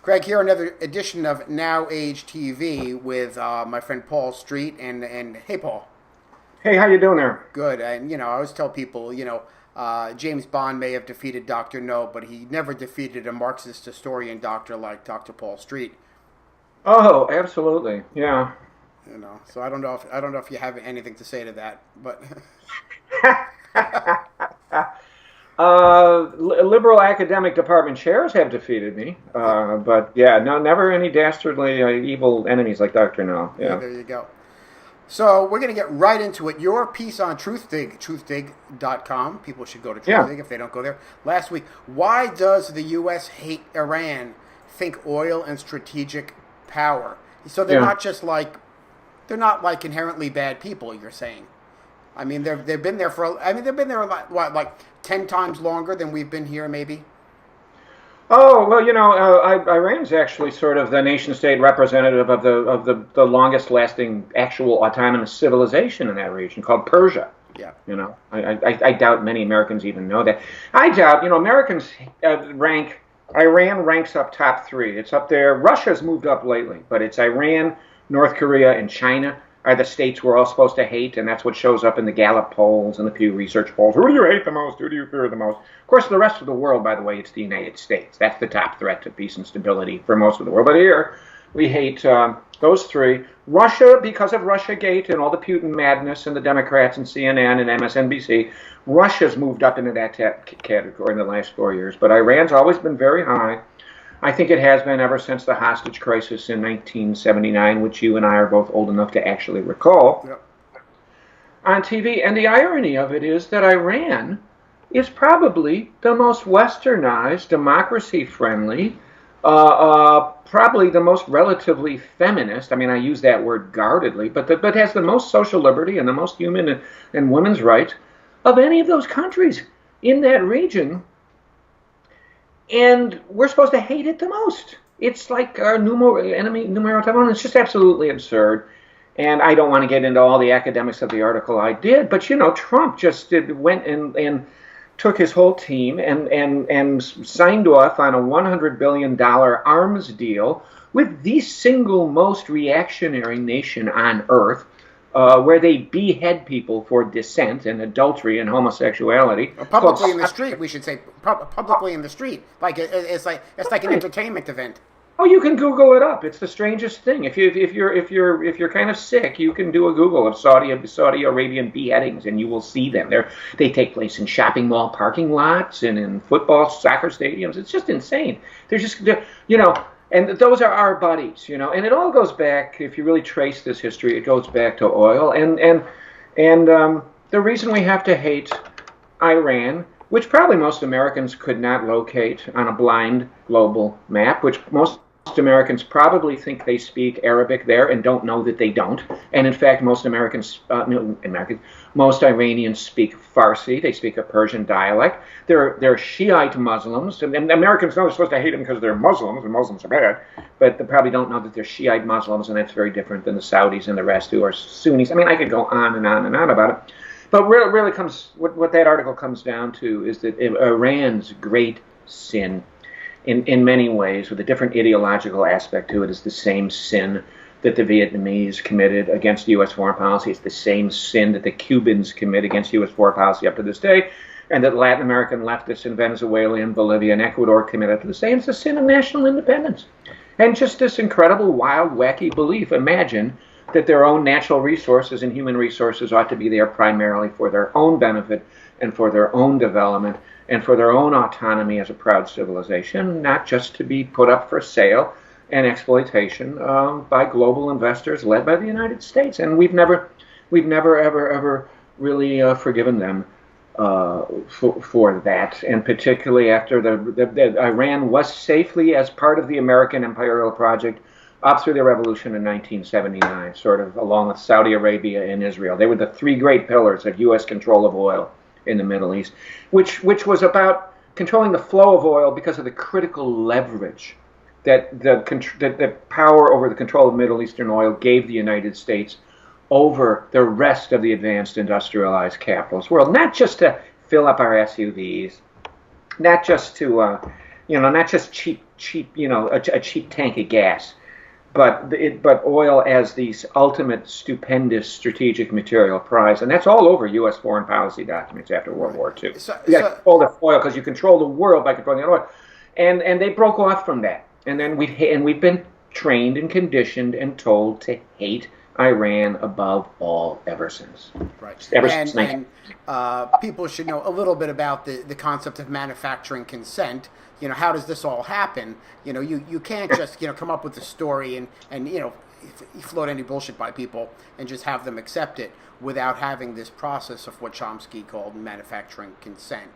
Greg here, another edition of Now Age TV with my friend Paul Street. And hey, Paul. Hey, how you doing there? Good. And, I always tell people, James Bond may have defeated Dr. No, but he never defeated a Marxist historian doctor like Dr. Paul Street. Oh, absolutely. Yeah. So I don't know if you have anything to say to that, but Liberal academic department chairs have defeated me, but yeah, no, never any dastardly evil enemies like Dr. No. yeah, Yeah. there you go. So we're going to get right into it. Your piece on TruthDig, truthdig.com. People should go to Yeah. TruthDig if they don't go there. Last week, why does the U.S. hate Iran? Think oil and strategic power. So they're Yeah. not just like, they're not like inherently bad people, you're saying. I mean, they've been there they've been there a lot, what, like 10 times longer than we've been here, maybe? Oh well, Iran's actually sort of the nation-state representative of the longest-lasting actual autonomous civilization in that region called Persia. Yeah. I doubt many Americans even know that. I doubt, Americans rank, Iran ranks up top three. It's up there. Russia's moved up lately, but it's Iran, North Korea, and China are the states we're all supposed to hate, and that's what shows up in the Gallup polls and the Pew Research polls. Who do you hate the most? Who do you fear the most? Of course, the rest of the world, by the way, it's the United States. That's the top threat to peace and stability for most of the world. But here, we hate those three. Russia, because of Russiagate and all the Putin madness and the Democrats and CNN and MSNBC, Russia's moved up into that category in the last 4 years. But Iran's always been very high. I think it has been ever since the hostage crisis in 1979, which you and I are both old enough to actually recall, Yep. on TV. And the irony of it is that Iran is probably the most westernized, democracy-friendly, probably the most relatively feminist. I mean, I use that word guardedly, but has the most social liberty and the most human and women's rights of any of those countries in that region. And we're supposed to hate it the most. It's like our enemy numero uno. It's just absolutely absurd. And I don't want to get into all the academics of the article I did, but Trump just went and took his whole team and signed off on a $100 billion arms deal with the single most reactionary nation on earth, where they behead people for dissent and adultery and homosexuality. Publicly in the street, we should say. Publicly in the street. It's like an entertainment event. Oh, you can Google it up. It's the strangest thing. If you're kind of sick, you can do a Google of Saudi Arabian beheadings, and you will see them. They take place in shopping mall parking lots and in football, soccer stadiums. It's just insane. And those are our buddies, And it all goes back. If you really trace this history, it goes back to oil. And the reason we have to hate Iran, which probably most Americans could not locate on a blind global map, which most Americans probably think they speak Arabic there and don't know that they don't. And in fact, most most Iranians speak Farsi. They speak a Persian dialect. They're Shiite Muslims, and Americans know they're supposed to hate them because they're Muslims, and Muslims are bad. But they probably don't know that they're Shiite Muslims, and that's very different than the Saudis and the rest who are Sunnis. I mean, I could go on and on and on about it. But really what that article comes down to is that Iran's great sin, in many ways, with a different ideological aspect to it, is the same sin that the Vietnamese committed against U.S. foreign policy. It's the same sin that the Cubans commit against U.S. foreign policy up to this day, and that Latin American leftists in Venezuela and Bolivia and Ecuador commit up to this day. It's the sin of national independence. And just this incredible, wild, wacky belief. Imagine that their own natural resources and human resources ought to be there primarily for their own benefit and for their own development and for their own autonomy as a proud civilization, not just to be put up for sale and exploitation by global investors led by the United States. And we've never ever really forgiven them for that, and particularly after the Iran was safely as part of the American imperial project up through the revolution in 1979, sort of along with Saudi Arabia and Israel. They were the three great pillars of U.S. control of oil in the Middle East, which was about controlling the flow of oil because of the critical leverage that the power over the control of Middle Eastern oil gave the United States over the rest of the advanced industrialized capitalist world. Not just to fill up our SUVs, not just to not just cheap, a cheap tank of gas, but oil as the ultimate stupendous strategic material prize, and that's all over U.S. foreign policy documents after World War II. You got to control the oil because you control the world by controlling the oil, and they broke off from that, and then we've been trained and conditioned and told to hate Iran above all ever since. Right. Ever since 19. And people should know a little bit about the concept of manufacturing consent. How does this all happen? You can't just, come up with a story and float any bullshit by people and just have them accept it without having this process of what Chomsky called manufacturing consent.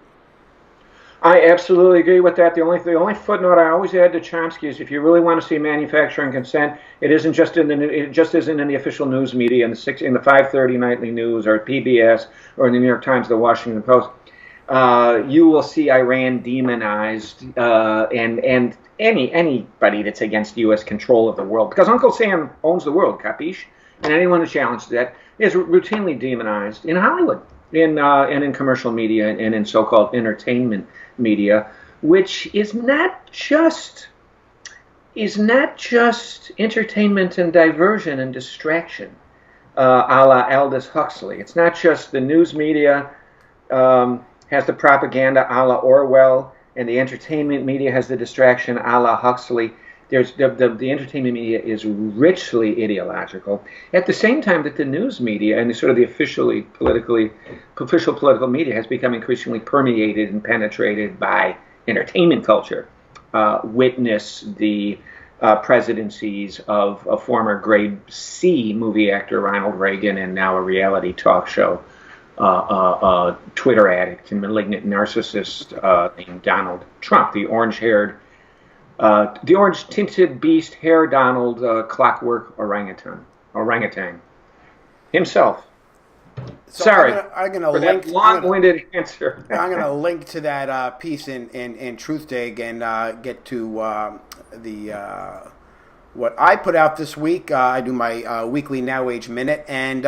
I absolutely agree with that. The only footnote I always add to Chomsky is if you really want to see manufacturing consent, it just isn't in the official news media in the 5:30 nightly news or PBS or in the New York Times, the Washington Post. You will see Iran demonized and anybody that's against U.S. control of the world, because Uncle Sam owns the world, capiche? And anyone who challenges that is routinely demonized in Hollywood, and in commercial media and in so-called entertainment media, which is not just entertainment and diversion and distraction, a la Aldous Huxley. It's not just the news media has the propaganda a la Orwell, and the entertainment media has the distraction a la Huxley. There's the entertainment media is richly ideological. At the same time that the news media and the official political media has become increasingly permeated and penetrated by entertainment culture. Witness the presidencies of a former grade C movie actor Ronald Reagan, and now a reality talk show Twitter addict and malignant narcissist named Donald Trump, the orange-tinted beast, hair Donald, clockwork orangutan himself. So Sorry, I'm gonna for link that long-winded answer. I'm going to link to that piece in Truthdig and get to what I put out this week. I do my weekly Now Age Minute, and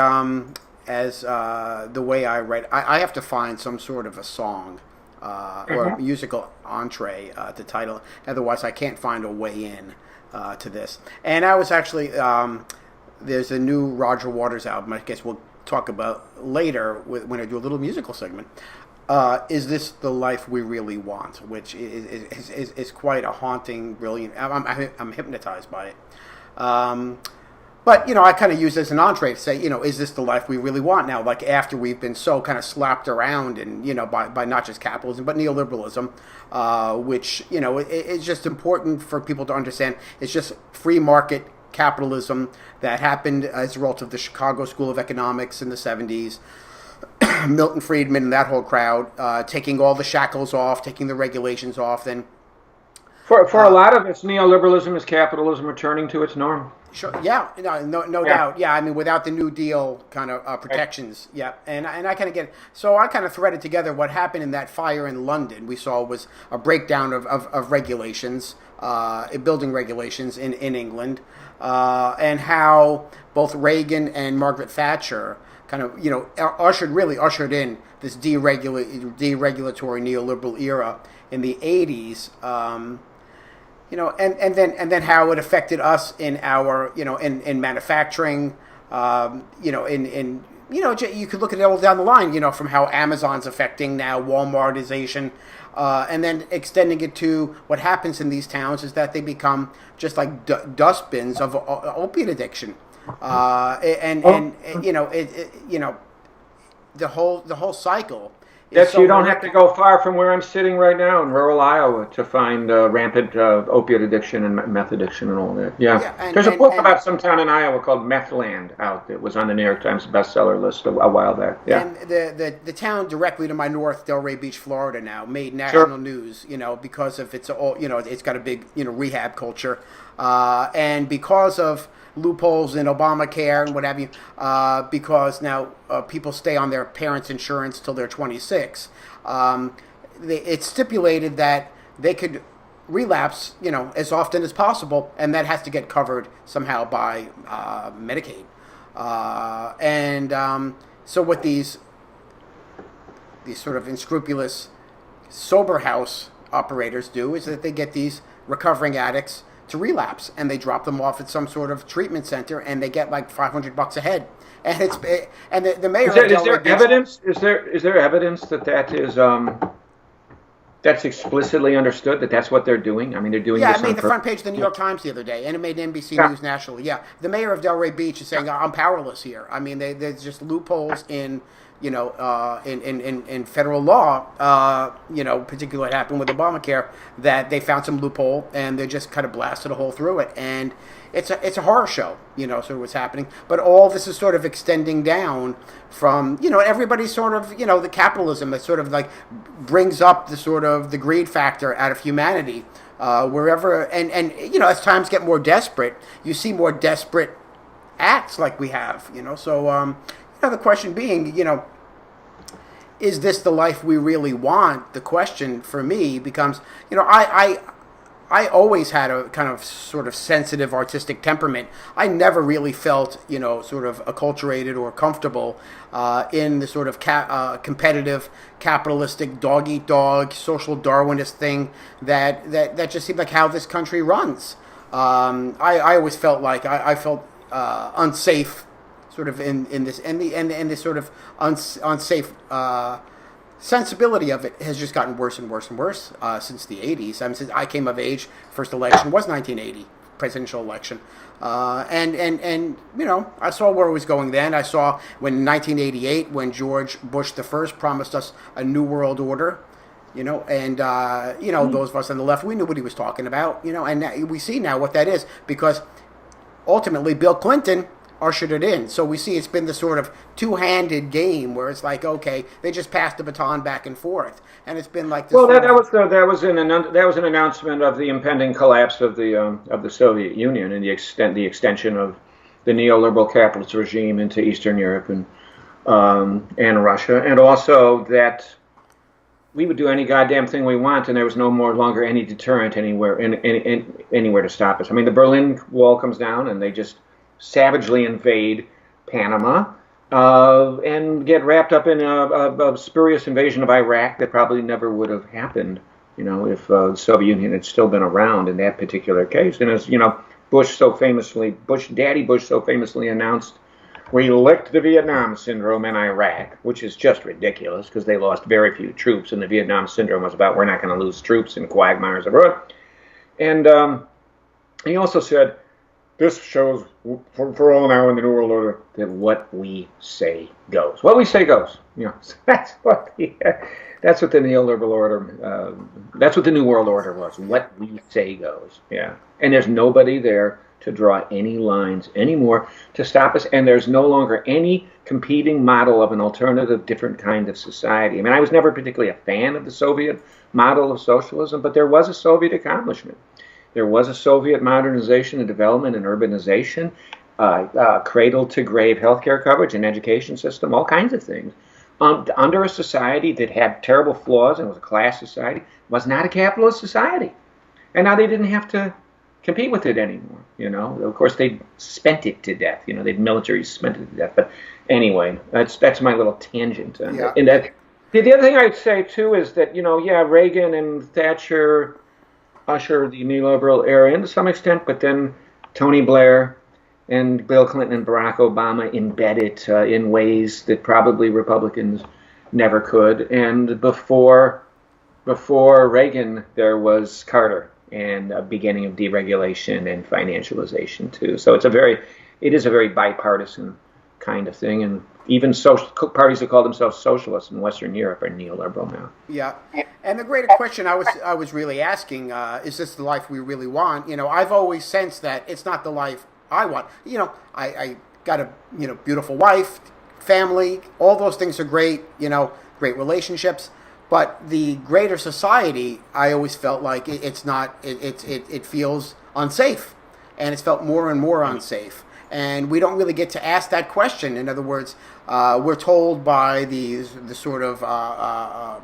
as the way I write, I have to find some sort of a song or a musical entree to title. Otherwise, I can't find a way in to this. And I was actually there's a new Roger Waters album. I guess we'll talk about later when I do a little musical segment. Is this the life we really want? Which is quite a haunting, brilliant. I'm hypnotized by it. But I kind of use it as an entree to say, is this the life we really want now? Like after we've been so kind of slapped around and by not just capitalism but neoliberalism, which it's just important for people to understand. It's just free market capitalism that happened as a result of the Chicago School of Economics in the 70s. Milton Friedman and that whole crowd taking all the shackles off, taking the regulations off. Then for a lot of it's neoliberalism is capitalism returning to its norm. Sure. Yeah. No doubt. Yeah. I mean, without the New Deal kind of protections. Right. Yeah. And I kind of get it. So I kind of threaded together what happened in that fire in London. We saw was a breakdown of regulations, building regulations in England, and how both Reagan and Margaret Thatcher kind of ushered in this deregulatory neoliberal era in the 80s. And then how it affected us in our, in manufacturing, you could look at it all down the line, from how Amazon's affecting now Walmartization, and then extending it to what happens in these towns is that they become just like dustbins of opiate addiction, the whole cycle. Yes, so you don't have to go far from where I'm sitting right now in rural Iowa to find rampant opiate addiction and meth addiction and all that. Yeah. There's a book about some town in Iowa called Methland out that was on the New York Times bestseller list a while back. Yeah. And the town directly to my north, Delray Beach, Florida, now made national news, because of its it's got a big rehab culture, and because of loopholes in Obamacare and what have you, because now people stay on their parents' insurance till they're 26. It's stipulated that they could relapse, as often as possible, and that has to get covered somehow by Medicaid. So with these sort of unscrupulous sober house operators do is that they get these recovering addicts to relapse, and they drop them off at some sort of treatment center, and they get like $500 a head. And the mayor. Is there evidence? Is there evidence that is that's explicitly understood that that's what they're doing? I mean, they're doing. Yeah, this it made the front page of the New York Times the other day, and it made NBC News nationally. Yeah, the mayor of Delray Beach is saying, "I'm powerless here." I mean, there's just loopholes in in federal law, particularly what happened with Obamacare, that they found some loophole and they just kind of blasted a hole through it. And it's a horror show, sort of what's happening. But all this is sort of extending down from, everybody's sort of, the capitalism that sort of like brings up the sort of the greed factor out of humanity, wherever. And as times get more desperate, you see more desperate acts like we have, So, the question being, is this the life we really want? The question for me becomes, I always had a kind of sort of sensitive artistic temperament. I never really felt, sort of acculturated or comfortable in the sort of competitive, capitalistic, dog-eat-dog, social Darwinist thing that just seemed like how this country runs. I always felt like I felt unsafe, sort of in this and this sort of unsafe sensibility of it has just gotten worse and worse and worse since the 80s. I mean, since I came of age, first election was 1980, presidential election, and I saw where it was going then. I saw when 1988, when George Bush the first promised us a new world order. Those of us on the left, we knew what he was talking about. And we see now what that is, because ultimately Bill Clinton ushered it in. So we see it's been the sort of two-handed game where it's like, okay, they just passed the baton back and forth, and it's been like this. Well, that was an announcement of the impending collapse of the Soviet Union and the extension of the neoliberal capitalist regime into Eastern Europe and Russia, and also that we would do any goddamn thing we want, and there was no longer any deterrent anywhere to stop us. I mean, the Berlin Wall comes down, and they just savagely invade Panama and get wrapped up in a spurious invasion of Iraq that probably never would have happened, if the Soviet Union had still been around in that particular case. And as Daddy Bush so famously announced, we licked the Vietnam Syndrome in Iraq, which is just ridiculous because they lost very few troops, and the Vietnam Syndrome was about, we're not going to lose troops in quagmires abroad. And he also said, this shows for all now in the New World Order that what we say goes. What we say goes. That's what the neoliberal order. That's what the New World Order was. What we say goes. Yeah. And there's nobody there to draw any lines anymore to stop us. And there's no longer any competing model of an alternative, different kind of society. I mean, I was never particularly a fan of the Soviet model of socialism, but there was a Soviet accomplishment. There was a Soviet modernization and development and urbanization, cradle-to-grave healthcare coverage and education system, all kinds of things. Under a society that had terrible flaws and was a class society, was not a capitalist society. And now they didn't have to compete with it anymore. Of course, they spent it to death. The military spent it to death. But anyway, that's my little tangent. Yeah. And the other thing I'd say, too, is that, Reagan and Thatcher usher the neoliberal era in to some extent, but then Tony Blair and Bill Clinton and Barack Obama embed it in ways that probably Republicans never could. And before Reagan, there was Carter and a beginning of deregulation and financialization too. So it is a very bipartisan kind of thing, and even parties that call themselves socialists in Western Europe are neoliberal now. Yeah, and the greater question I was really asking, is this the life we really want? I've always sensed that it's not the life I want. I got a beautiful wife, family, all those things are great. Great relationships, but the greater society, I always felt like it's not. It feels unsafe, and it's felt more and more unsafe. And we don't really get to ask that question. In other words, we're told by the sort of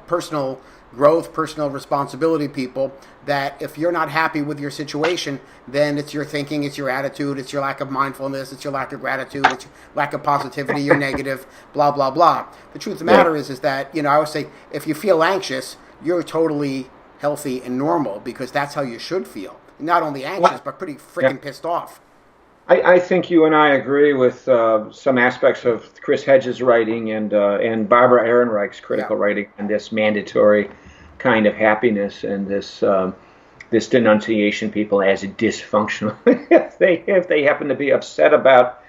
personal growth, personal responsibility people that if you're not happy with your situation, then it's your thinking, it's your attitude, it's your lack of mindfulness, it's your lack of gratitude, it's your lack of positivity, you're negative, blah, blah, blah. The truth of the matter is that, I always say, if you feel anxious, you're totally healthy and normal, because that's how you should feel. Not only anxious, Well, but pretty yeah. freaking pissed off. I think you and I agree with some aspects of Chris Hedges' writing and Barbara Ehrenreich's Yeah. critical writing on this mandatory kind of happiness and this denunciation people as dysfunctional if they happen to be upset about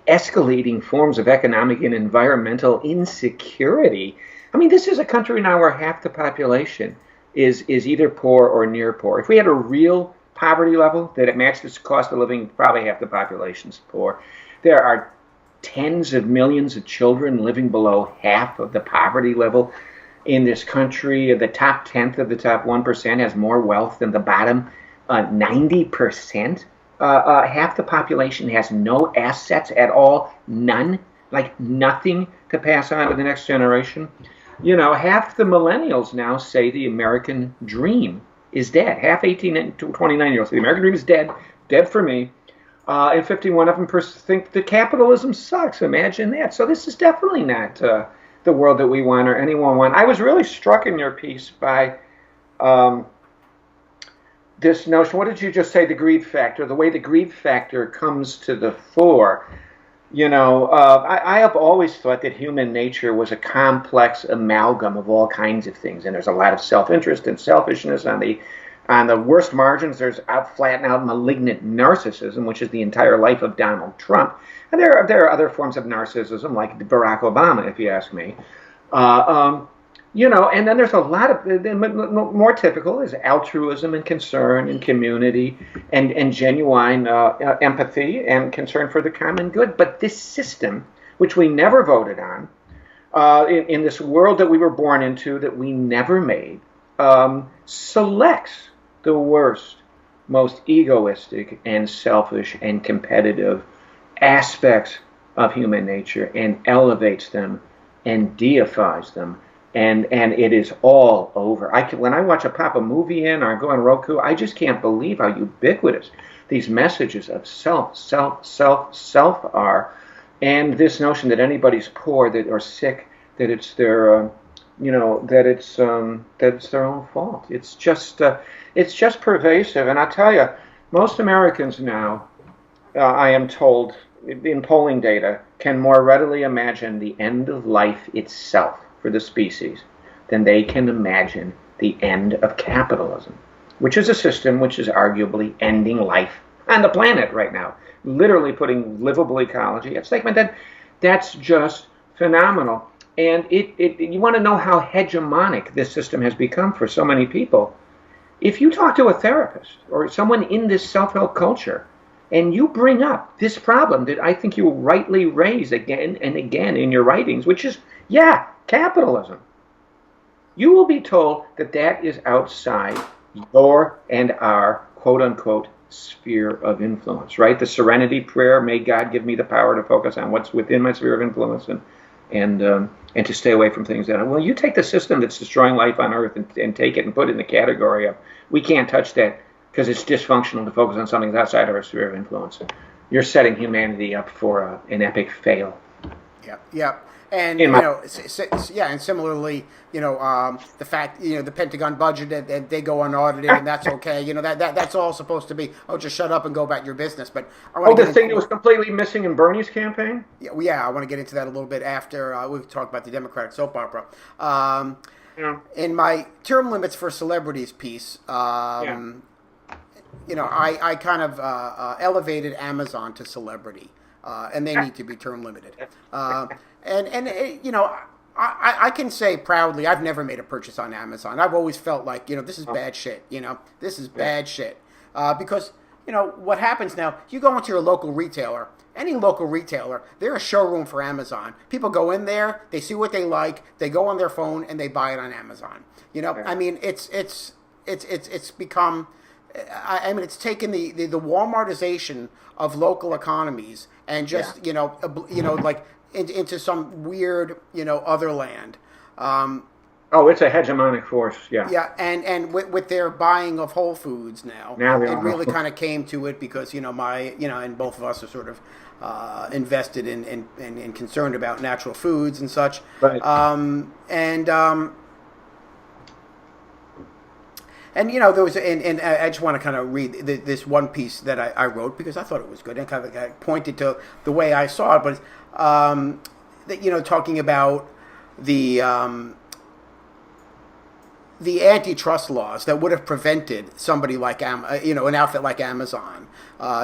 escalating forms of economic and environmental insecurity. I mean, this is a country now where half the population is either poor or near poor. If we had a real poverty level that it matched its cost of living, probably half the population's poor. There are tens of millions of children living below half of the poverty level in this country. The top tenth of the top 1% has more wealth than the bottom 90%. Half the population has no assets at all, none, like nothing to pass on to the next generation. Half the millennials now say the American dream is dead. Half 18 to 29-year-olds say the American dream is dead for me. And 51 of them think that capitalism sucks. Imagine that. So this is definitely not the world that we want or anyone want. I was really struck in your piece by this notion. What did you just say? The greed factor, the way the greed factor comes to the fore. I have always thought that human nature was a complex amalgam of all kinds of things, and there's a lot of self-interest and selfishness on the worst margins. There's flat out malignant narcissism, which is the entire life of Donald Trump, and there are other forms of narcissism, like Barack Obama, if you ask me. And then there's a lot of, more typical is altruism and concern and community and genuine empathy and concern for the common good. But this system, which we never voted on, in this world that we were born into that we never made, selects the worst, most egoistic and selfish and competitive aspects of human nature and elevates them and deifies them. And it is all over. When I watch a pop a movie in or I go on Roku, I just can't believe how ubiquitous these messages of self are, and this notion that anybody's poor or sick, that it's their that it's their own fault. It's just pervasive. And I tell you, most Americans now, I am told in polling data, can more readily imagine the end of life itself for the species than they can imagine the end of capitalism, which is a system which is arguably ending life on the planet right now, literally putting livable ecology at stake. But that's just phenomenal. And you want to know how hegemonic this system has become for so many people. If you talk to a therapist or someone in this self-help culture, and you bring up this problem that I think you rightly raise again and again in your writings, which is, capitalism, you will be told that is outside your and our quote-unquote sphere of influence, right? The serenity prayer, may God give me the power to focus on what's within my sphere of influence and to stay away from things that are, well, you take the system that's destroying life on Earth and take it and put it in the category of, we can't touch that because it's dysfunctional to focus on something that's outside of our sphere of influence. You're setting humanity up for an epic fail. Yeah. And and similarly, the fact the Pentagon budget and they go unaudited and that's okay. That's all supposed to be. Oh, just shut up and go about your business. But the thing that was completely missing in Bernie's campaign. Yeah. I want to get into that a little bit after we talk about the Democratic soap opera. In my term limits for celebrities piece, I kind of elevated Amazon to celebrity, and they need to be term limited. I can say proudly, I've never made a purchase on Amazon. I've always felt like, this is bad shit. This is bad shit. Because, what happens now, you go into your local retailer, any local retailer, they're a showroom for Amazon. People go in there, they see what they like, they go on their phone, and they buy it on Amazon. I mean, it's become, it's taken the Walmartization of local economies and just, into some weird, other land. It's a hegemonic force, yeah. Yeah, and with their buying of Whole Foods now it really kind of came to it because, and both of us are sort of invested in concerned about natural foods and such. Right. And you know, there was, and I just want to kind of read this one piece that I wrote because I thought it was good and kind of pointed to the way I saw it. But that, you know, talking about the antitrust laws that would have prevented somebody like you know, an outfit like Amazon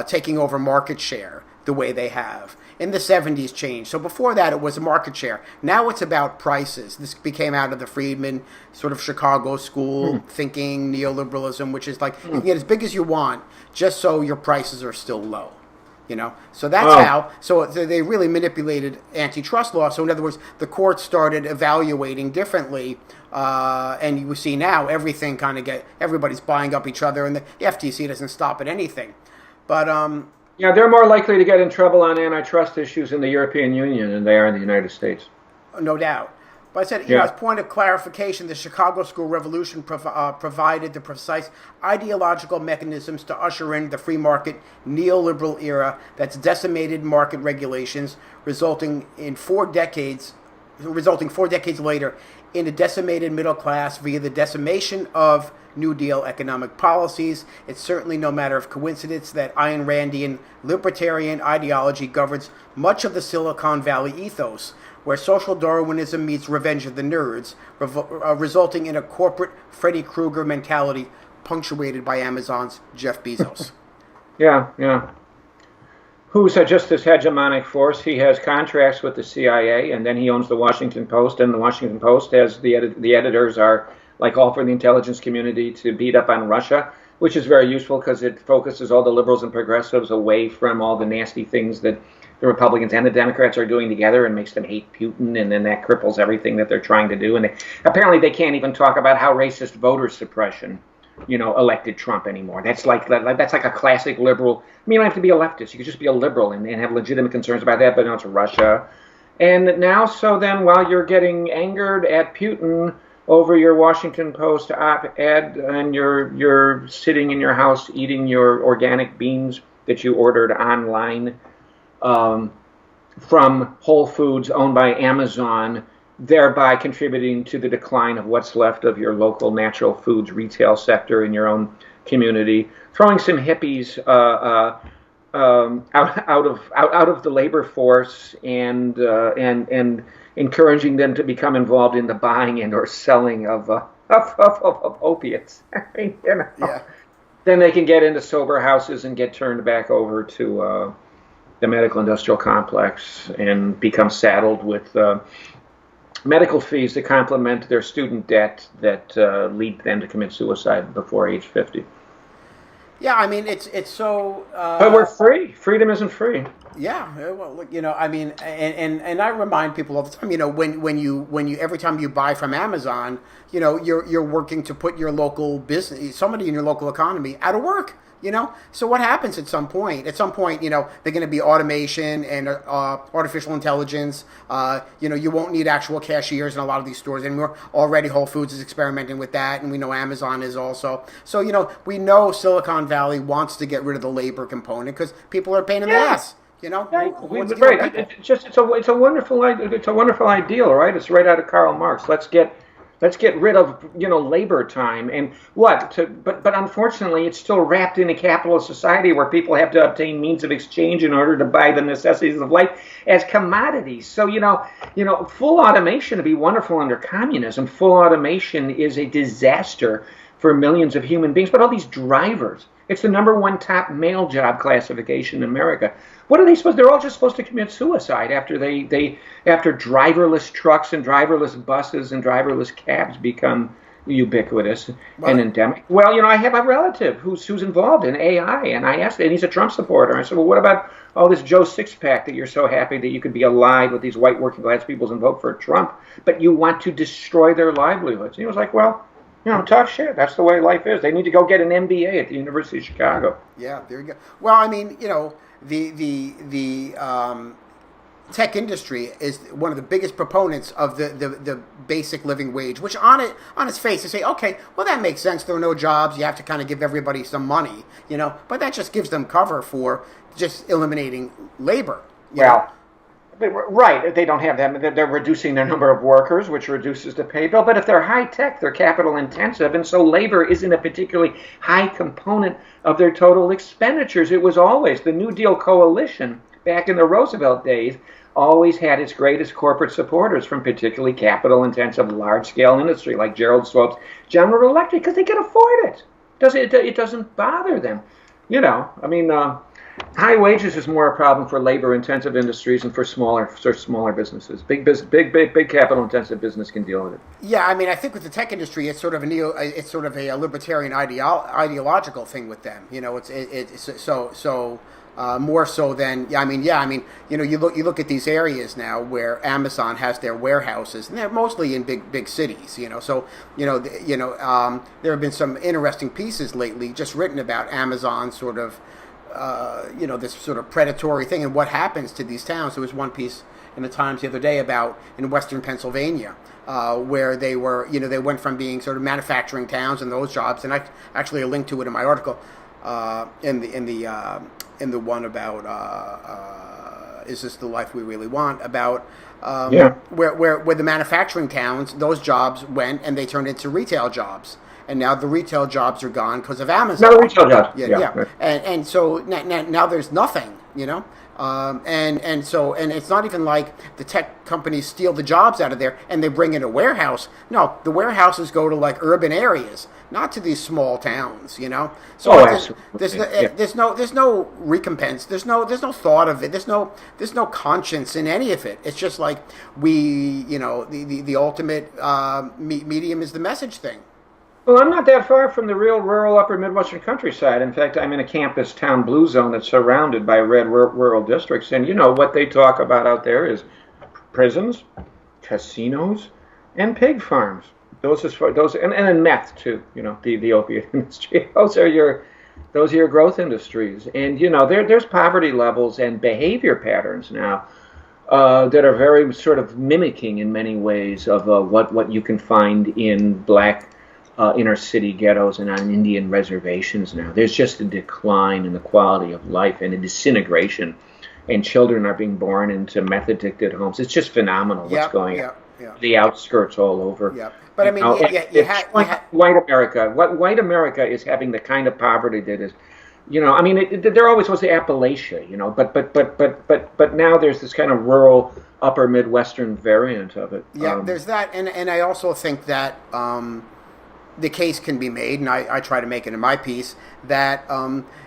taking over market share the way they have. In the 70s changed. So before that, it was a market share. Now it's about prices. This became out of the Friedman sort of Chicago school thinking, neoliberalism, which is like, you can get as big as you want just so your prices are still low. You know, so that's how. So they really manipulated antitrust law. So in other words, the courts started evaluating differently, and you see now everything kind of everybody's buying up each other, and the FTC doesn't stop at anything. But yeah, they're more likely to get in trouble on antitrust issues in the European Union than they are in the United States. No doubt. But I said, you know, as point of clarification, the Chicago School Revolution provided the precise ideological mechanisms to usher in the free market neoliberal era that's decimated market regulations, resulting 4 decades later in a decimated middle class via the decimation of New Deal economic policies. It's certainly no matter of coincidence that Ayn Randian libertarian ideology governs much of the Silicon Valley ethos, where social Darwinism meets revenge of the nerds, resulting in a corporate Freddy Krueger mentality punctuated by Amazon's Jeff Bezos. Yeah. Who's just this hegemonic force. He has contracts with the CIA, and then he owns the Washington Post, and the Washington Post has the editors are like all for the intelligence community to beat up on Russia, which is very useful because it focuses all the liberals and progressives away from all the nasty things that the Republicans and the Democrats are doing together and makes them hate Putin, and then that cripples everything that they're trying to do. And apparently they can't even talk about how racist voter suppression, you know, elected Trump anymore. That's like a classic liberal. I mean, you don't have to be a leftist. You could just be a liberal and have legitimate concerns about that, but now it's Russia. And now, so then while you're getting angered at Putin over your Washington Post op-ed and you're sitting in your house eating your organic beans that you ordered online from Whole Foods owned by Amazon, thereby contributing to the decline of what's left of your local natural foods retail sector in your own community, throwing some hippies out of the labor force and encouraging them to become involved in the buying and or selling of opiates. I mean, you know. Yeah. Then they can get into sober houses and get turned back over to the medical industrial complex and become saddled with medical fees to complement their student debt that lead them to commit suicide before age 50. Yeah, I mean, it's so. But we're free. Freedom isn't free. Yeah, well, look, you know, I mean, and I remind people all the time, you know, when you every time you buy from Amazon, you know, you're working to put your local business, somebody in your local economy, out of work. You know, so what happens at some point? At some point, you know, they're going to be automation and artificial intelligence. You know, you won't need actual cashiers in a lot of these stores anymore. Already, Whole Foods is experimenting with that, and we know Amazon is also. So, you know, we know Silicon Valley wants to get rid of the labor component because people are a pain in the ass. You know, right? It's a wonderful ideal, right? It's right out of Karl Marx. Let's get rid of, you know, labor time and but unfortunately it's still wrapped in a capitalist society where people have to obtain means of exchange in order to buy the necessities of life as commodities. So, you know, full automation would be wonderful under communism. Full automation is a disaster for millions of human beings. But all these drivers, it's the #1 top male job classification in America. What are they supposed? They're all just supposed to commit suicide after after driverless trucks and driverless buses and driverless cabs become ubiquitous and endemic. Well, you know, I have a relative who's involved in AI, and I asked, and he's a Trump supporter. I said, well, what about all this Joe Sixpack that you're so happy that you could be allied with these white working class peoples and vote for Trump, but you want to destroy their livelihoods? And he was like, well, you know, tough shit. That's the way life is. They need to go get an MBA at the University of Chicago. Yeah, there you go. Well, I mean, you know, the tech industry is one of the biggest proponents of the basic living wage, which on its face you say, okay, well, that makes sense. There are no jobs. You have to kind of give everybody some money, you know, but that just gives them cover for just eliminating labor. Well, Right, they don't have that. They're reducing their number of workers, which reduces the pay bill. But if they're high tech, they're capital intensive, and so labor isn't a particularly high component of their total expenditures. It was always the New Deal coalition back in the Roosevelt days. Always had its greatest corporate supporters from particularly capital intensive, large scale industry like Gerald Swope's General Electric because they can afford it. It doesn't bother them. You know, I mean. High wages is more a problem for labor-intensive industries and for smaller businesses. Big capital-intensive business can deal with it. Yeah, I mean, I think with the tech industry, it's sort of a libertarian ideological thing with them. You know, it's so more so than I mean, you know, you look at these areas now where Amazon has their warehouses, and they're mostly in big cities. You know, so there have been some interesting pieces lately just written about Amazon sort of. You know, this sort of predatory thing and what happens to these towns. There was one piece in the Times the other day about in western Pennsylvania where they were, you know, they went from being sort of manufacturing towns and those jobs, and I actually a link to it in my article in the one about is this the life we really want about where the manufacturing towns, those jobs went and they turned into retail jobs. And now the retail jobs are gone because of Amazon. No retail jobs. Yeah. Right. And so now there's nothing, you know. And it's not even like the tech companies steal the jobs out of there and they bring in a warehouse. No, the warehouses go to like urban areas, not to these small towns, you know. So there's no recompense. There's no thought of it. There's no conscience in any of it. It's just like the ultimate medium is the message thing. Well, I'm not that far from the real rural upper Midwestern countryside. In fact, I'm in a campus town blue zone that's surrounded by red rural districts. And, you know, what they talk about out there is prisons, casinos, and pig farms. Those and meth, too, you know, the opiate industry. Those are your growth industries. And, you know, there's poverty levels and behavior patterns now that are very sort of mimicking in many ways of what you can find in black inner city ghettos and on Indian reservations now. There's just a decline in the quality of life and a disintegration, and children are being born into meth-addicted homes. It's just phenomenal what's going on. The outskirts all over. Yeah, but I mean, white America. What white America is having the kind of poverty that is, you know, I mean, there always was the Appalachia, you know, but now there's this kind of rural upper Midwestern variant of it. Yeah, there's that, and I also think that. The case can be made, and I try to make it in my piece, that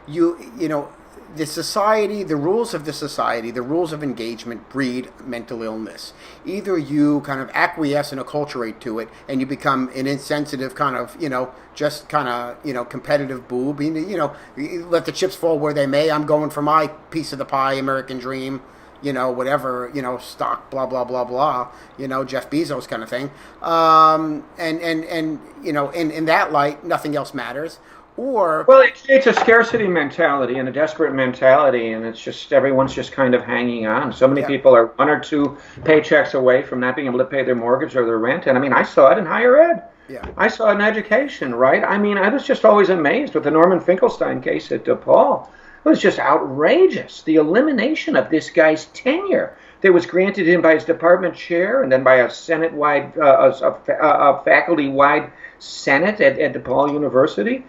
you know, the society, the rules of the society, the rules of engagement breed mental illness. Either you kind of acquiesce and acculturate to it, and you become an insensitive kind of, you know, just kind of, you know, competitive boob. You know, you let the chips fall where they may. I'm going for my piece of the pie, American dream. You know, whatever, you know, stock, blah, blah, blah, blah, you know, Jeff Bezos kind of thing. And you know, in that light, nothing else matters. Or well, it's a scarcity mentality and a desperate mentality, and it's just everyone's just kind of hanging on. So many people are one or two paychecks away from not being able to pay their mortgage or their rent. And I mean, I saw it in higher ed. Yeah. I saw it in education, right? I mean, I was just always amazed with the Norman Finkelstein case at DePaul. It was just outrageous, the elimination of this guy's tenure that was granted him by his department chair and then by a Senate-wide, a faculty-wide Senate at DePaul University.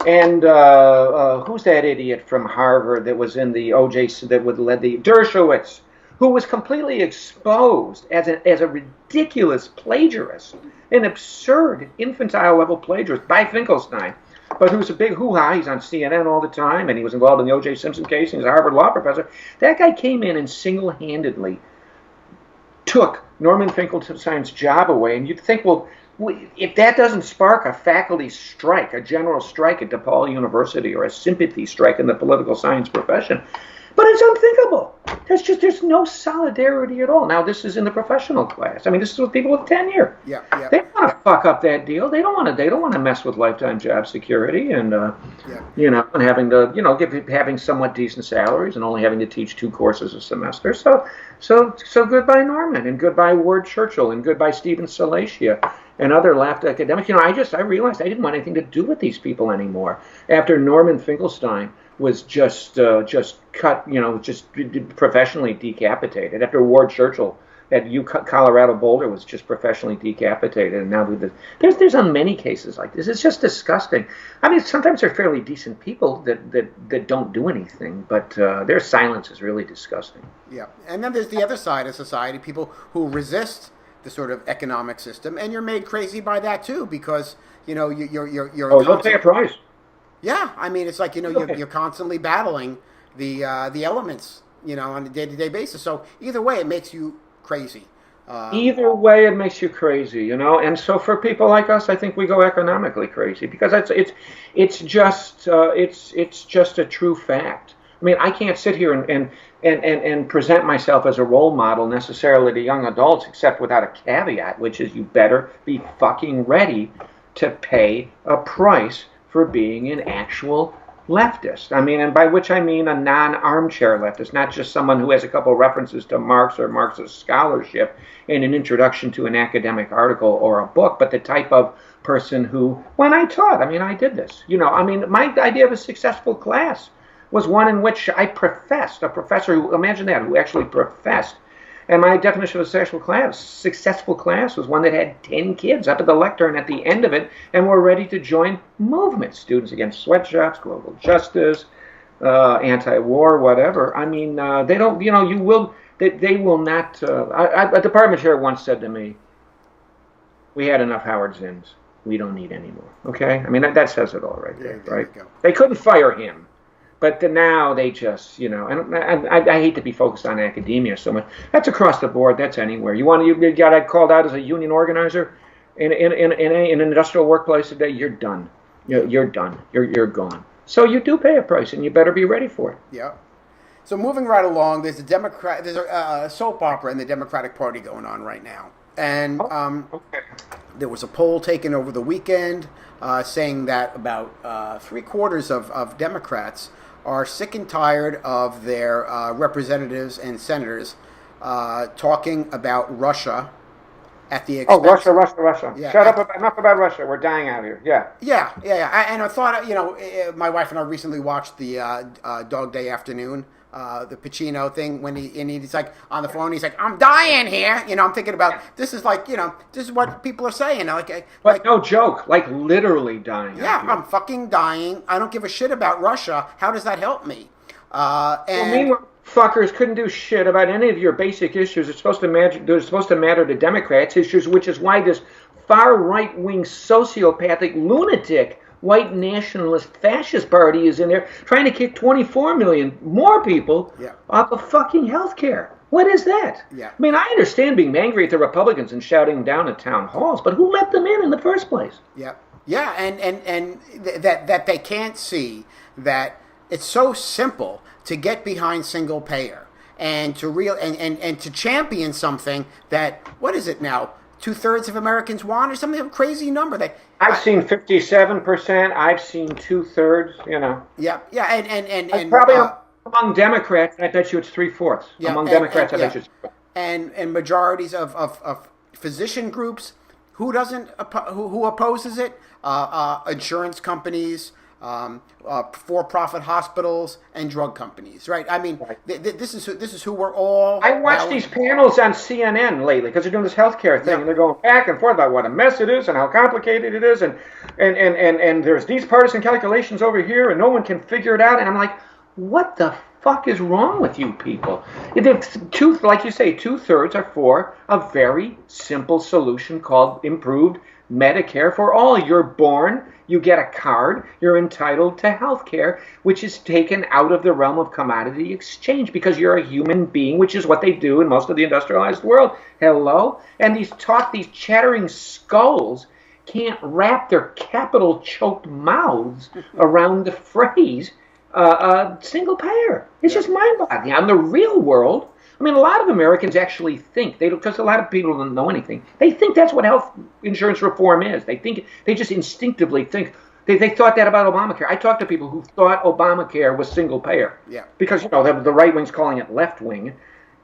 And who's that idiot from Harvard that was in the OJ, that would led the Dershowitz, who was completely exposed as a ridiculous plagiarist, an absurd infantile-level plagiarist by Finkelstein. But who's a big hoo-ha. He's on CNN all the time, and he was involved in the O.J. Simpson case, and he's a Harvard law professor. That guy came in and single-handedly took Norman Finkelstein's job away, and you'd think, well, if that doesn't spark a faculty strike, a general strike at DePaul University, or a sympathy strike in the political science profession, but it's unthinkable. There's no solidarity at all. Now, this is in the professional class. I mean, this is with people with tenure. Yeah. They don't want to fuck up that deal. They don't want to mess with lifetime job security and you know, and having to, you know, having somewhat decent salaries and only having to teach 2 courses a semester. So goodbye Norman, and goodbye Ward Churchill, and goodbye Stephen Salacia and other left academics. You know, I realized I didn't want anything to do with these people anymore after Norman Finkelstein was just cut, just professionally decapitated. After Ward Churchill at Colorado Boulder was just professionally decapitated, and now there's on many cases like this. It's just disgusting. I mean, sometimes they're fairly decent people that don't do anything, but their silence is really disgusting. Yeah, and then there's the other side of society, people who resist the sort of economic system, and you're made crazy by that too, because you're you'll pay a price. Yeah, I mean, it's like you're constantly battling the elements, on a day-to-day basis. So either way, it makes you crazy. Either way, it makes you crazy, And so for people like us, I think we go economically crazy because it's just a true fact. I mean, I can't sit here and present myself as a role model necessarily to young adults, except without a caveat, which is you better be fucking ready to pay a price for being an actual leftist. I mean, and by which I mean a non-armchair leftist, not just someone who has a couple references to Marx or Marxist scholarship in an introduction to an academic article or a book, but the type of person who, when I taught, I did this. My idea of a successful class was one in which I professed, a professor who, imagine that, who actually professed. And my definition of a successful class was one that had 10 kids up at the lectern at the end of it and were ready to join movements, students against sweatshops, global justice, anti-war, whatever. I mean, they don't, they will not, a department chair once said to me, we had enough Howard Zinns. We don't need any more. Okay? I mean, that says it all right there, right? They couldn't fire him. But now they just, and I hate to be focused on academia so much. That's across the board. That's anywhere. You got called out as a union organizer in an industrial workplace today. You're done. You're done. You're gone. So you do pay a price, and you better be ready for it. Yeah. So moving right along, there's a soap opera in the Democratic Party going on right now, and there was a poll taken over the weekend saying that about 3/4 of Democrats are sick and tired of their representatives and senators talking about Russia at the expense. Russia. Yeah, Shut up! Enough about Russia. We're dying out here. Yeah. Yeah. And I thought, my wife and I recently watched the Dog Day Afternoon, the Pacino thing, when he's like on the phone, he's like, I'm dying here. I'm thinking about, this is like, this is what people are saying. But no joke, like literally dying. Yeah, I'm fucking dying. I don't give a shit about Russia. How does that help me? Meanwhile, fuckers couldn't do shit about any of your basic issues. They're supposed to matter to Democrats' issues, which is why this far right-wing sociopathic lunatic white nationalist fascist party is in there trying to kick 24 million more people off of fucking health care. What is that? Yeah. I mean, I understand being angry at the Republicans and shouting them down at town halls, but who let them in the first place? Yeah. Yeah, and that they can't see that it's so simple to get behind single payer and to and to champion something that, what is it now, 2/3 of Americans want, or something, a crazy number that I've seen 57%. I've seen 2/3. Yeah, and probably among Democrats, I bet you it's 3/4. Yeah, among Democrats, I bet you it's and majorities of physician groups. Who doesn't? Who opposes it? Insurance companies, for-profit hospitals, and drug companies. Right? I mean, this is who we're all. I watch these panels on CNN lately because they're doing this healthcare thing, and they're going back and forth about what a mess it is and how complicated it is, and there's these partisan calculations over here, and no one can figure it out. And I'm like, what the fuck is wrong with you people? Like you say, 2/3 are for a very simple solution called improved Medicare for all. You're born, you get a card, you're entitled to health care, which is taken out of the realm of commodity exchange because you're a human being, which is what they do in most of the industrialized world. Hello? And these chattering skulls can't wrap their capital-choked mouths around the phrase single payer. It's just mind-boggling. In the real world, I mean, a lot of Americans actually think, because a lot of people don't know anything, they think that's what health insurance reform is. They just instinctivly think, they thought that about Obamacare. I talked to people who thought Obamacare was single payer. Yeah. Because, the right wing's calling it left wing,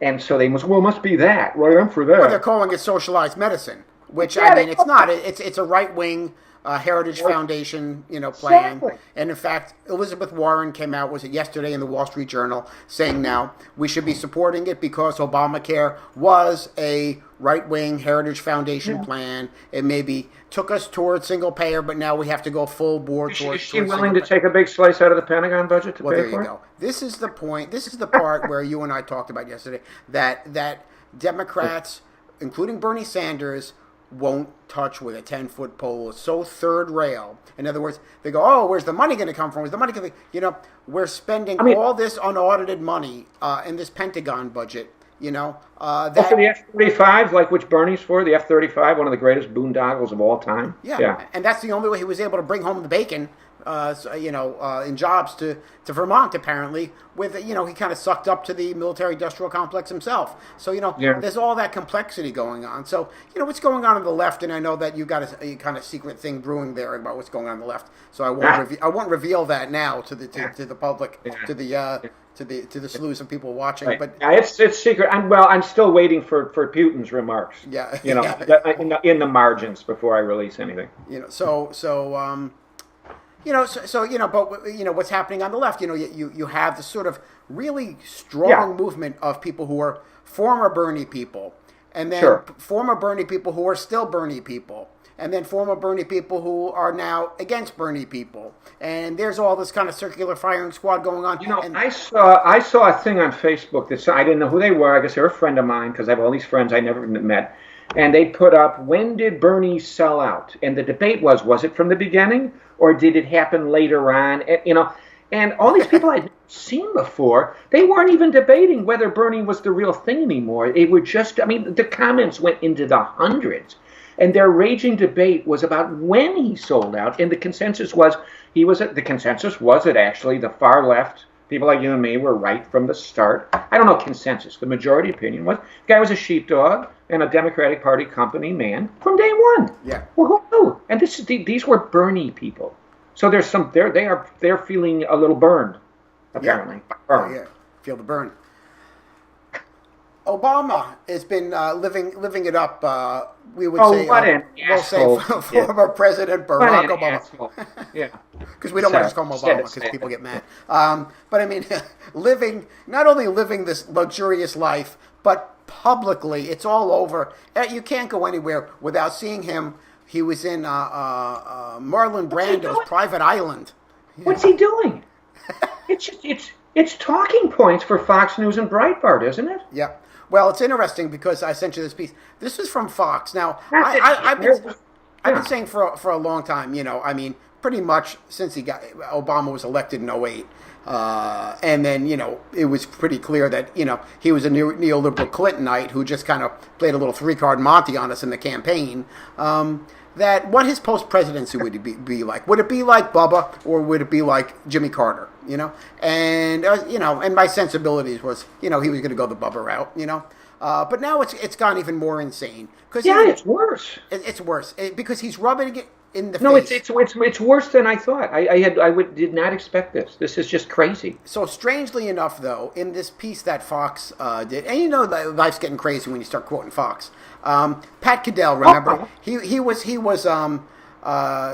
and so they must be that. Right, I'm for that. Well, they're calling it socialized medicine. which Yeah, I mean, it's not. It's a right wing Heritage Foundation, plan. Exactly. And in fact, Elizabeth Warren came out, was it yesterday, in the Wall Street Journal, saying now we should be supporting it because Obamacare was a right wing Heritage Foundation plan. It maybe took us towards single payer, but now we have to go full board towards. Is she willing to take a big slice out of the Pentagon budget to Well, pay there for you it? go. This is the point. This is the part where you and I talked about yesterday that Democrats, including Bernie Sanders, won't touch with a 10-foot pole. It's so third rail. In other words, they go, oh, where's the money going to come from? Where's the money going to, we're spending all this unaudited money in this Pentagon budget, that For the F-35, like which Bernie's for, the F-35, one of the greatest boondoggles of all time. Yeah, and that's the only way he was able to bring home the bacon, in jobs to Vermont, apparently, with, he kind of sucked up to the military-industrial complex himself. So, there's all that complexity going on. So, what's going on the left, and I know that you got a kind of secret thing brewing there about what's going on the left, so I won't reveal that now to the public, to the slews of people watching. Right. But it's secret. I'm still waiting for Putin's remarks. Yeah. In the margins before I release anything. But what's happening on the left? You have this sort of really strong movement of people who are former Bernie people, and then former Bernie people who are still Bernie people, and then former Bernie people who are now against Bernie people, and there's all this kind of circular firing squad going on. I saw a thing on Facebook that I didn't know who they were. I guess they were a friend of mine because I have all these friends I never met. And they put up, when did Bernie sell out? And the debate was it from the beginning or did it happen later on? And all these people I'd seen before, they weren't even debating whether Bernie was the real thing anymore. It were just, the comments went into the hundreds. And their raging debate was about when he sold out. And the consensus was that actually the far left, people like you and me, were right from the start. I don't know consensus. The majority opinion was the guy was a sheepdog and a Democratic Party company man from day one. Yeah. Well, who knew? And these were Bernie people. So they're feeling a little burned, apparently. Yeah. Yeah. Feel the burn. Obama has been living it up. We would say, former President Barack Obama. Yeah, because we don't want to just call him Obama because people get mad. But I mean, not only living this luxurious life, but publicly, it's all over. You can't go anywhere without seeing him. He was in Marlon Brando's Private Island. What's he doing? It's talking points for Fox News and Breitbart, isn't it? Yeah. Well, it's interesting because I sent you this piece. This is from Fox. Now, I've been saying for a long time, pretty much since Obama was elected in 2008. And then, it was pretty clear that, he was a neoliberal Clintonite who just kind of played a little three-card Monte on us in the campaign. That what his post-presidency would be like. Would it be like Bubba or would it be like Jimmy Carter, And, and my sensibilities was, he was going to go the Bubba route, But now it's gone even more insane. It's worse. It's worse because he's rubbing it in the face. No, it's worse than I thought. I did not expect this. This is just crazy. So strangely enough, though, in this piece that Fox did, and life's getting crazy when you start quoting Fox. Pat Caddell, remember, he was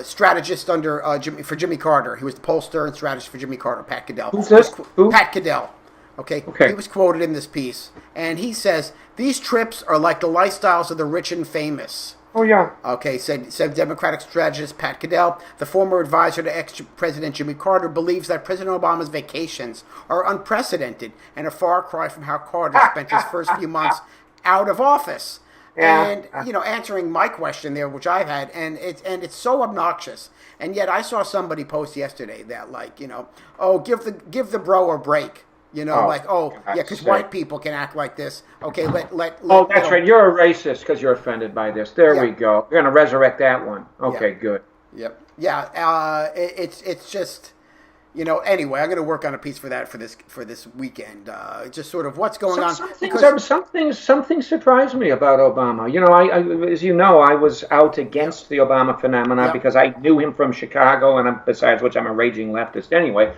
strategist under Jimmy Carter. He was the pollster and strategist for Jimmy Carter. Pat Caddell. Who's this? Who? Pat Caddell. Okay. He was quoted in this piece, and he says these trips are like the lifestyles of the rich and famous. Oh, yeah. Okay, said Democratic strategist Pat Caddell. The former advisor to ex-President Jimmy Carter believes that President Obama's vacations are unprecedented and a far cry from how Carter spent his first few months out of office. Yeah. And, answering my question there, which I've had, and it's so obnoxious. And yet I saw somebody post yesterday that, give the bro a break. Because white people can act like this. Okay, let that's right. You're a racist because you're offended by this. There we go. We're going to resurrect that one. Okay, good. Yep. Yeah. It's just, Anyway, I'm going to work on a piece for this weekend. Just sort of what's going on. Some things surprised me about Obama. I as you know, I was out against the Obama phenomenon because I knew him from Chicago, and besides which, I'm a raging leftist anyway.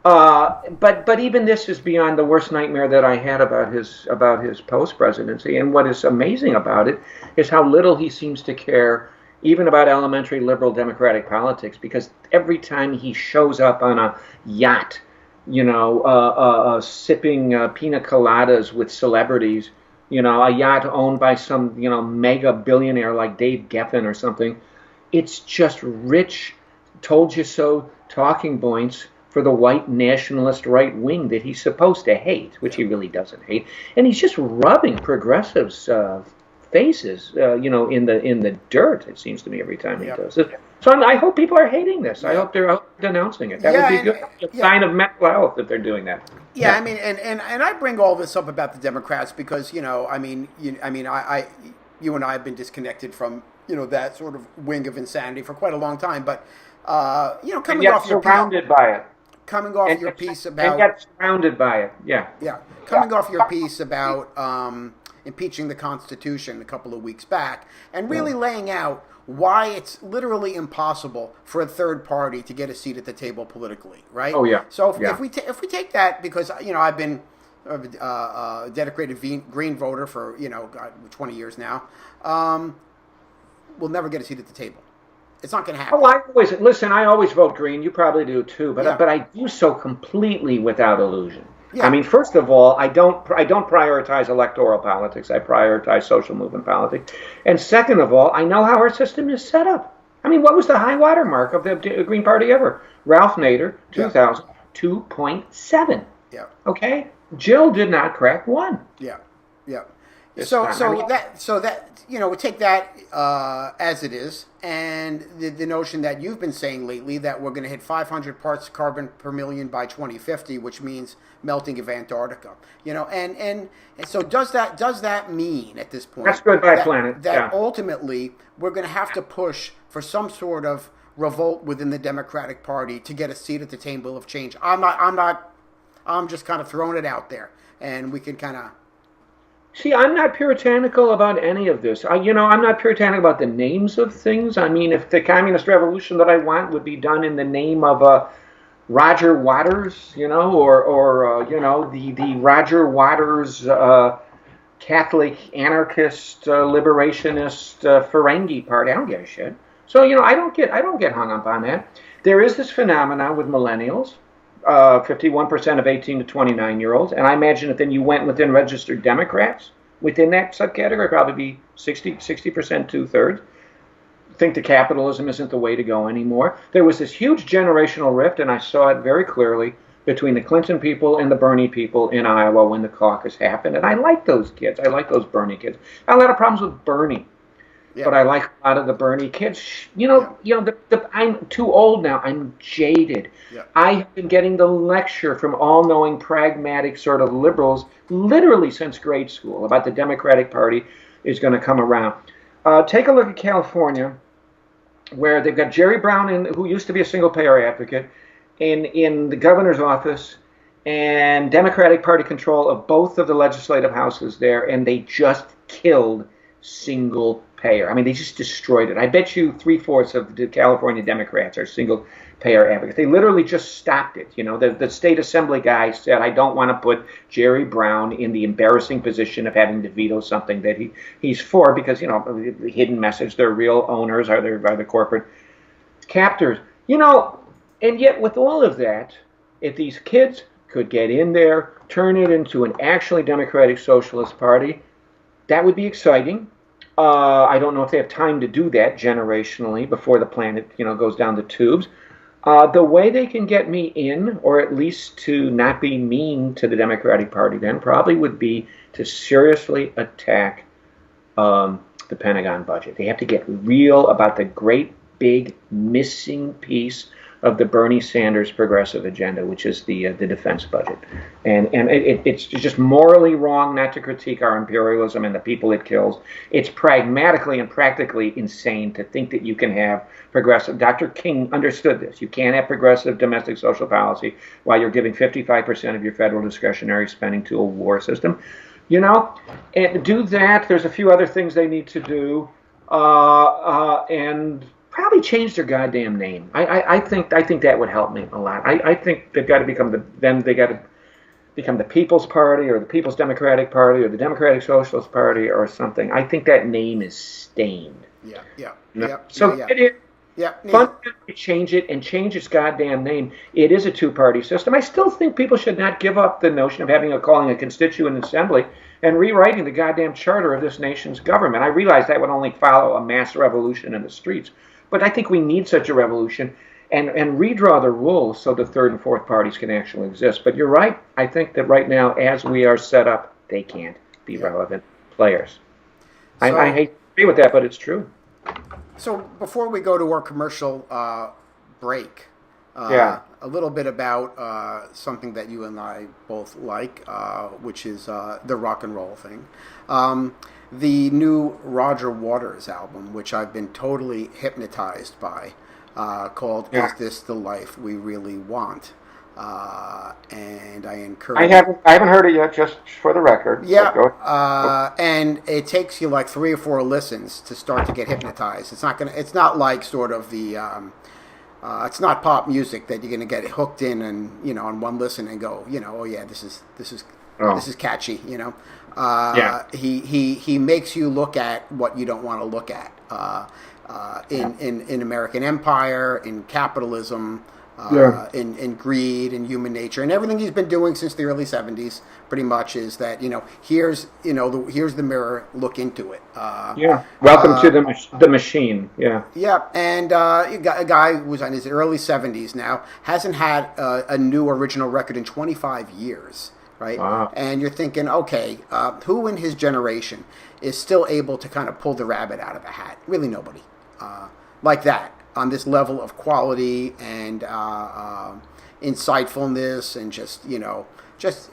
But even this is beyond the worst nightmare that I had about his post presidency. And what is amazing about it is how little he seems to care, even about elementary liberal democratic politics. Because every time he shows up on a yacht, sipping pina coladas with celebrities, a yacht owned by some mega billionaire like Dave Geffen or something, it's just rich, told you so talking points for the white nationalist right wing that he's supposed to hate, which he really doesn't hate, and he's just rubbing progressives' faces, in the dirt. It seems to me every time he does it. So I hope people are hating this. I hope they're out denouncing it. That would be a sign of mental health if they're doing that. Yeah, I mean, and I bring all this up about the Democrats because you and I have been disconnected from that sort of wing of insanity for quite a long time, but coming off your surrounded by it. Coming off your piece about and get surrounded by it, coming off your piece about impeaching the Constitution a couple of weeks back, and really laying out why it's literally impossible for a third party to get a seat at the table politically, right? Oh yeah. So if we take that, because I've been a dedicated Green voter for 20 years now, we'll never get a seat at the table. It's not going to happen. Oh, I always vote Green. You probably do too, but I do so completely without illusion. Yeah. I mean, first of all, I don't prioritize electoral politics. I prioritize social movement politics. And second of all, I know how our system is set up. I mean, what was the high water mark of the Green Party ever? Ralph Nader, 2000, 2.7. Yeah. Okay? Jill did not crack 1. Yeah. Yeah. So we take that as it is, and the notion that you've been saying lately that we're going to hit 500 parts carbon per million by 2050, which means melting of Antarctica. And so does that mean at this point? That's goodbye planet. That ultimately we're going to have to push for some sort of revolt within the Democratic Party to get a seat at the table of change. I'm just kind of throwing it out there, and we can kind of. See, I'm not puritanical about any of this. I'm not puritanical about the names of things. I mean, if the communist revolution that I want would be done in the name of Roger Waters, or the Roger Waters Catholic anarchist liberationist Ferengi Party, I don't give a shit. So I don't get hung up on that. There is this phenomenon with millennials. 51% of 18 to 29-year-olds, and I imagine if then you went within registered Democrats, within that subcategory, probably be 60%, 2/3, think that capitalism isn't the way to go anymore. There was this huge generational rift, and I saw it very clearly between the Clinton people and the Bernie people in Iowa when the caucus happened, and I like those kids. I like those Bernie kids. I have a lot of problems with Bernie. Yeah. But I like a lot of the Bernie kids. I'm too old now. I'm jaded. Yeah. I have been getting the lecture from all-knowing, pragmatic sort of liberals literally since grade school about the Democratic Party is going to come around. Take a look at California, where they've got Jerry Brown, who used to be a single-payer advocate, in the governor's office, and Democratic Party control of both of the legislative houses there, and they just killed single payer. I mean, they just destroyed it. I bet you 3/4 of the California Democrats are single payer advocates. They literally just stopped it. The state assembly guy said, I don't want to put Jerry Brown in the embarrassing position of having to veto something that he's for because, the hidden message, their real owners are the corporate captors. And yet with all of that, if these kids could get in there, turn it into an actually democratic socialist party, that would be exciting. I don't know if they have time to do that generationally before the planet, goes down the tubes. The way they can get me in, or at least to not be mean to the Democratic Party then, probably would be to seriously attack the Pentagon budget. They have to get real about the great big missing piece of the Bernie Sanders progressive agenda, which is the defense budget. And it's just morally wrong not to critique our imperialism and the people it kills. It's pragmatically and practically insane to think that you can have progressive. Dr. King understood this. You can't have progressive domestic social policy while you're giving 55% of your federal discretionary spending to a war system. And do that. There's a few other things they need to do. And Probably change their goddamn name. I think that would help me a lot. I think they've got to become they got to become the People's Party or the People's Democratic Party or the Democratic Socialist Party or something. I think that name is stained. Yeah, yeah, No. yeah, So yeah, it yeah. fundamentally change it and change its goddamn name. It is a two-party system. I still think people should not give up the notion of calling a constituent assembly and rewriting the goddamn charter of this nation's government. I realize that would only follow a mass revolution in the streets, but I think we need such a revolution and redraw the rules so the third and fourth parties can actually exist. But you're right. I think that right now, as we are set up, they can't be relevant players. So, I hate to agree with that, but it's true. So before we go to our commercial break, Yeah. a little bit about something that you and I both like, which is the rock and roll thing. The new Roger Waters album, which I've been totally hypnotized by, called "Is This the Life We Really Want?" And I encourage. I haven't heard it yet. Just for the record. Yeah, and it takes you like 3 or 4 listens to start to get hypnotized. It's not like sort of the. It's not pop music that you're gonna get hooked in and on one listen and go, oh yeah, this is catchy. Yeah. He makes you look at what you don't want to look at. In American empire, in capitalism. In greed and human nature and everything he's been doing since the early 70s pretty much is that here's the mirror, look into it. Welcome to the machine. And a guy who's in his early 70s now hasn't had a new original record in 25 years, right? Wow. And you're thinking, okay, who in his generation is still able to kind of pull the rabbit out of a hat? Really nobody like that, on this level of quality and insightfulness and just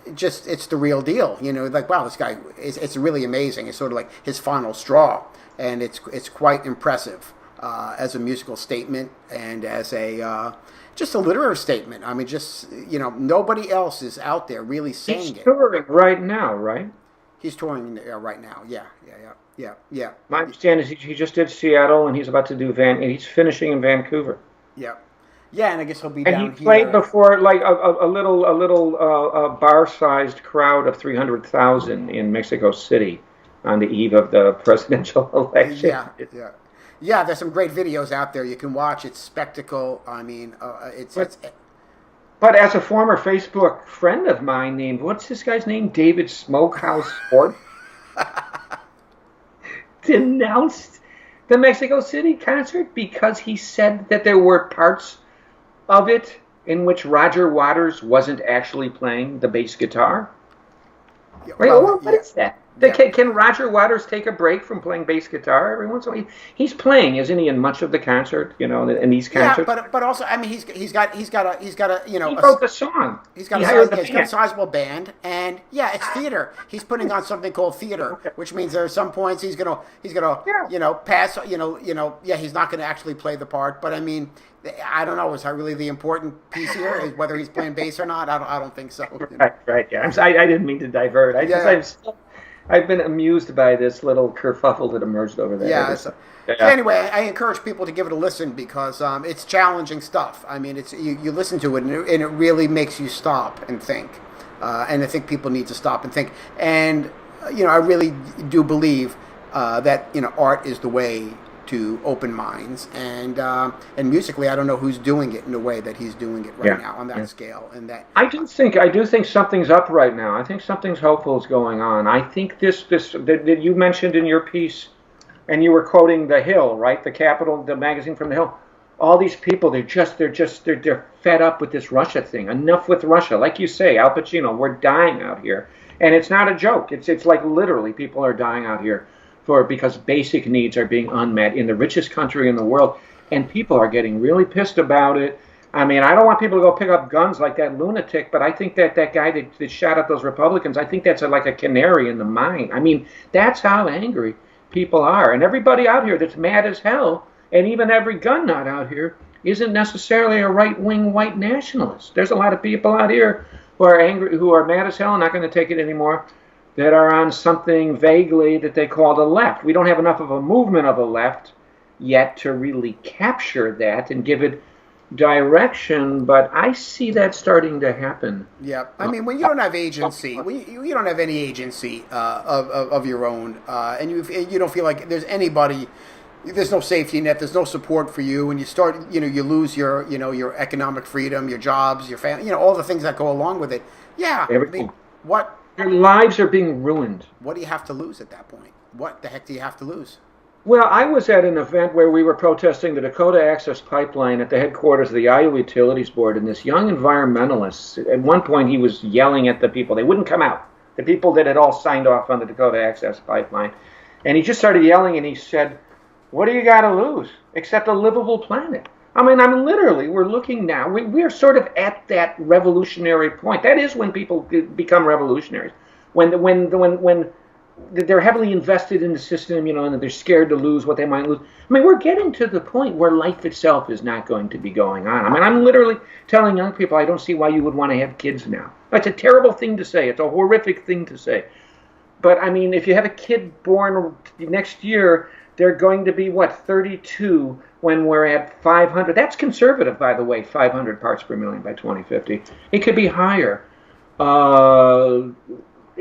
it's the real deal. Like, wow, this guy it's really amazing. It's sort of like his final straw, and it's quite impressive as a musical statement and as a just a literary statement. I mean, just nobody else is out there really saying He's it. touring right now, right? He's touring right now. Yeah. My understanding is he just did Seattle, and he's about to do he's finishing in Vancouver. Yeah, and I guess he'll be And down he played here. before like a little bar-sized crowd of 300,000 in Mexico City on the eve of the presidential election. Yeah. There's some great videos out there you can watch. It's spectacle. I mean, But as a former Facebook friend of mine named, what's this guy's name? David Smokehouse Ford denounced the Mexico City concert because he said that there were parts of it in which Roger Waters wasn't actually playing the bass guitar. What is that? Can Roger Waters take a break from playing bass guitar every once in a while? He's playing, isn't he, in much of the concert? In these concerts. Yeah, but also, I mean, he's got a He wrote the song. He's got a sizable band, and it's theater. He's putting on something called theater, which means there are some points he's gonna pass. He's not gonna actually play the part, but I mean, I don't know. Is that really the important piece here? Is whether he's playing bass or not? I don't think so. Right. Yeah. I didn't mean to divert. I've been amused by this little kerfuffle that emerged over there. So anyway, I encourage people to give it a listen because it's challenging stuff. I mean, it's you listen to it and it really makes you stop and think. And I think people need to stop and think. And I really do believe that art is the way to open minds, and musically, I don't know who's doing it in the way that he's doing it right now on that scale. And that I do think something's up right now. I think something's hopeful is going on. I think this that you mentioned in your piece, and you were quoting The Hill, right? The Capital, the magazine from The Hill. All these people, they're fed up with this Russia thing. Enough with Russia, like you say, Al Pacino. We're dying out here, and it's not a joke. It's like literally people are dying out here. Because basic needs are being unmet in the richest country in the world, and people are getting really pissed about it. I mean, I don't want people to go pick up guns like that lunatic, but I think that guy that shot at those Republicans, I think that's like a canary in the mine. I mean, that's how angry people are. And everybody out here that's mad as hell, and even every gun nut out here, isn't necessarily a right-wing white nationalist. There's a lot of people out here who are angry, who are mad as hell and not going to take it anymore, that are on something vaguely that they call the left. We don't have enough of a movement of the left yet to really capture that and give it direction, but I see that starting to happen. Yeah, I mean, when you don't have agency, when you don't have any agency of your own, and you don't feel like there's anybody, there's no safety net, there's no support for you, and you start, you lose your, your economic freedom, your jobs, your family, all the things that go along with it. Yeah, I mean, what? Their lives are being ruined. What do you have to lose at that point? What the heck do you have to lose? Well, I was at an event where we were protesting the Dakota Access Pipeline at the headquarters of the Iowa Utilities Board, and this young environmentalist, at one point he was yelling at the people. They wouldn't come out, the people that had all signed off on the Dakota Access Pipeline. And he just started yelling, and he said, "What do you got to lose except a livable planet?" I mean, literally, we're looking now. We're sort of at that revolutionary point. That is when people become revolutionaries. When they're heavily invested in the system, and they're scared to lose what they might lose. I mean, we're getting to the point where life itself is not going to be going on. I mean, I'm literally telling young people, I don't see why you would want to have kids now. That's a terrible thing to say. It's a horrific thing to say. But, I mean, if you have a kid born next year, they're going to be, 32 when we're at 500. That's conservative, by the way, 500 parts per million by 2050. It could be higher.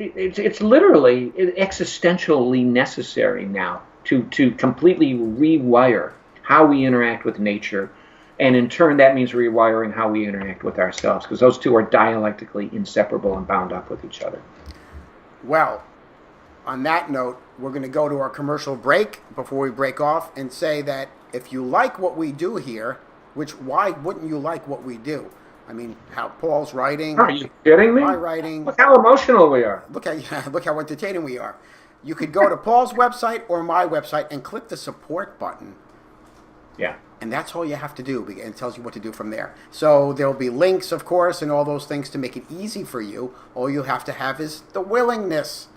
It's literally existentially necessary now to completely rewire how we interact with nature, and in turn that means rewiring how we interact with ourselves, because those two are dialectically inseparable and bound up with each other. Well, on that note, we're going to go to our commercial break before we break off and say that if you like what we do here, why wouldn't you like what we do? I mean, how Paul's writing. Are you kidding me? My writing. Look how emotional we are. Look how entertaining we are. You could go to Paul's website or my website and click the support button. Yeah. And that's all you have to do, and it tells you what to do from there. So there'll be links, of course, and all those things to make it easy for you. All you have to have is the willingness.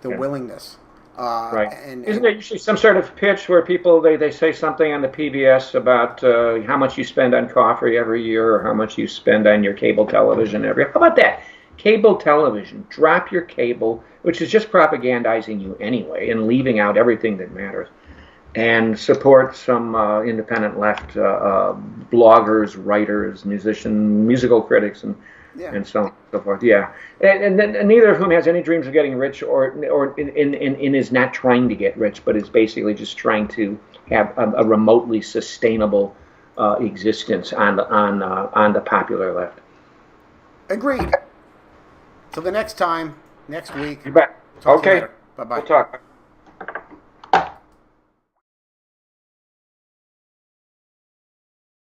The willingness. Right. Isn't there usually some sort of pitch where people, they say something on the PBS about how much you spend on coffee every year, or how much you spend on your cable television every year? How about that? Cable television. Drop your cable, which is just propagandizing you anyway and leaving out everything that matters. And support some independent left bloggers, writers, musicians, musical critics, and so on and so forth. Yeah, and neither of whom has any dreams of getting rich, or is not trying to get rich, but is basically just trying to have a remotely sustainable existence on the popular left. Agreed. Till the next time, next week. You bet. Okay. Bye bye. We'll talk.